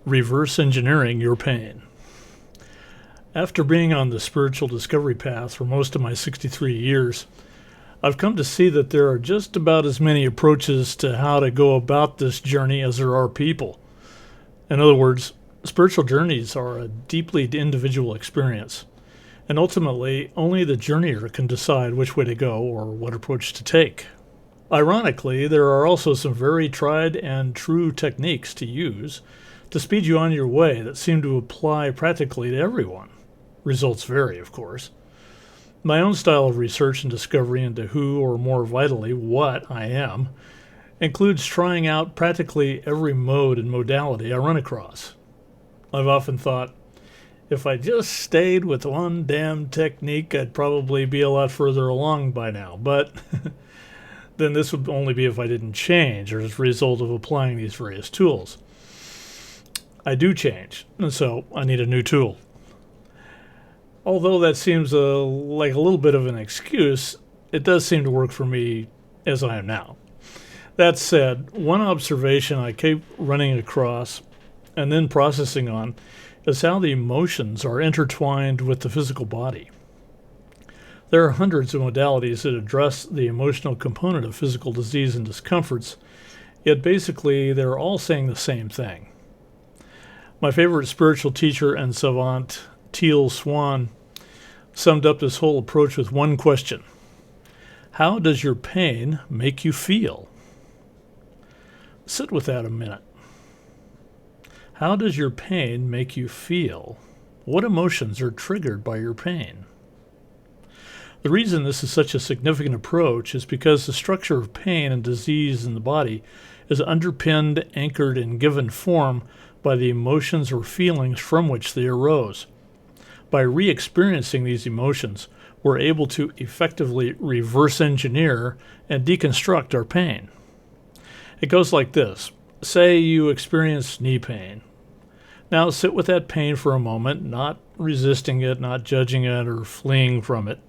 reverse engineering your pain. After being on the spiritual discovery path for most of my 63 years, I've come to see that there are just about as many approaches to how to go about this journey as there are people. In other words, spiritual journeys are a deeply individual experience, and ultimately only the journeyer can decide which way to go or what approach to take. Ironically, there are also some very tried and true techniques to use to speed you on your way that seem to apply practically to everyone. Results vary, of course. My own style of research and discovery into who, or more vitally, what I am, includes trying out practically every mode and modality I run across. I've often thought, if I just stayed with one damn technique, I'd probably be a lot further along by now, but then this would only be if I didn't change or as a result of applying these various tools. I do change, and so I need a new tool. Although that seems like a little bit of an excuse, it does seem to work for me as I am now. That said, one observation I keep running across and then processing on is how the emotions are intertwined with the physical body. There are hundreds of modalities that address the emotional component of physical disease and discomforts, yet basically they're all saying the same thing. My favorite spiritual teacher and savant, Teal Swan, summed up this whole approach with one question: how does your pain make you feel? Sit with that a minute. How does your pain make you feel? What emotions are triggered by your pain? The reason this is such a significant approach is because the structure of pain and disease in the body is underpinned, anchored, and given form by the emotions or feelings from which they arose. By re-experiencing these emotions, we're able to effectively reverse engineer and deconstruct our pain. It goes like this. Say you experience knee pain. Now sit with that pain for a moment, not resisting it, not judging it, or fleeing from it.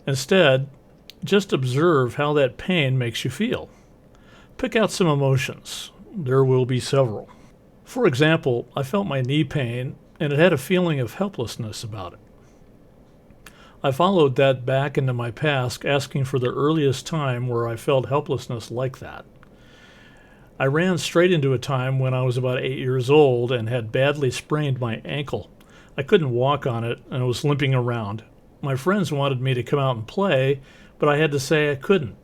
Instead, just observe how that pain makes you feel. Pick out some emotions. There will be several. For example, I felt my knee pain, and it had a feeling of helplessness about it. I followed that back into my past, asking for the earliest time where I felt helplessness like that. I ran straight into a time when I was about 8 years old and had badly sprained my ankle. I couldn't walk on it and was limping around. My friends wanted me to come out and play, but I had to say I couldn't.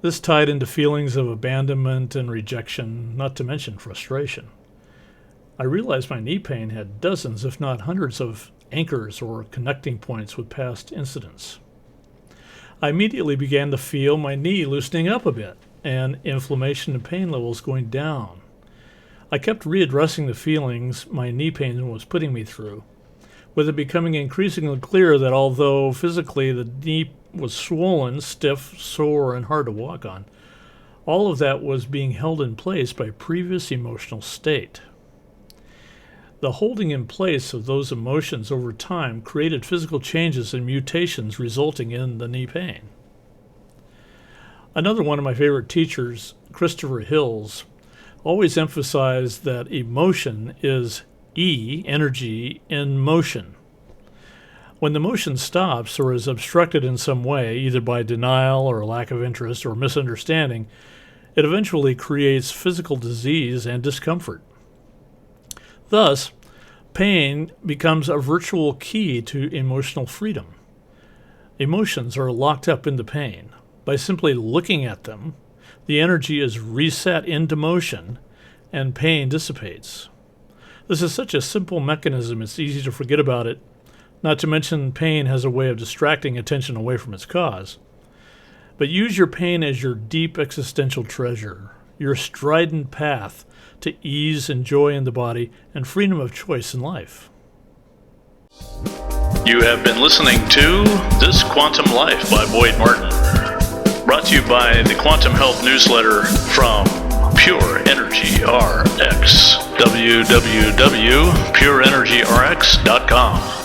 This tied into feelings of abandonment and rejection, not to mention frustration. I realized my knee pain had dozens, if not hundreds, of anchors or connecting points with past incidents. I immediately began to feel my knee loosening up a bit and inflammation and pain levels going down. I kept readdressing the feelings my knee pain was putting me through, with it becoming increasingly clear that although physically the knee was swollen, stiff, sore, and hard to walk on, all of that was being held in place by previous emotional state. The holding in place of those emotions over time created physical changes and mutations resulting in the knee pain. Another one of my favorite teachers, Christopher Hills, always emphasized that emotion is energy in motion. When the motion stops or is obstructed in some way, either by denial or lack of interest or misunderstanding, it eventually creates physical disease and discomfort. Thus, pain becomes a virtual key to emotional freedom. Emotions are locked up into pain. By simply looking at them, the energy is reset into motion and pain dissipates. This is such a simple mechanism, it's easy to forget about it, not to mention pain has a way of distracting attention away from its cause. But use your pain as your deep existential treasure, your strident path to ease and joy in the body and freedom of choice in life. You have been listening to This Quantum Life by Boyd Martin, brought to you by the Quantum Health Newsletter from Pure Energy RX, www.pureenergyrx.com.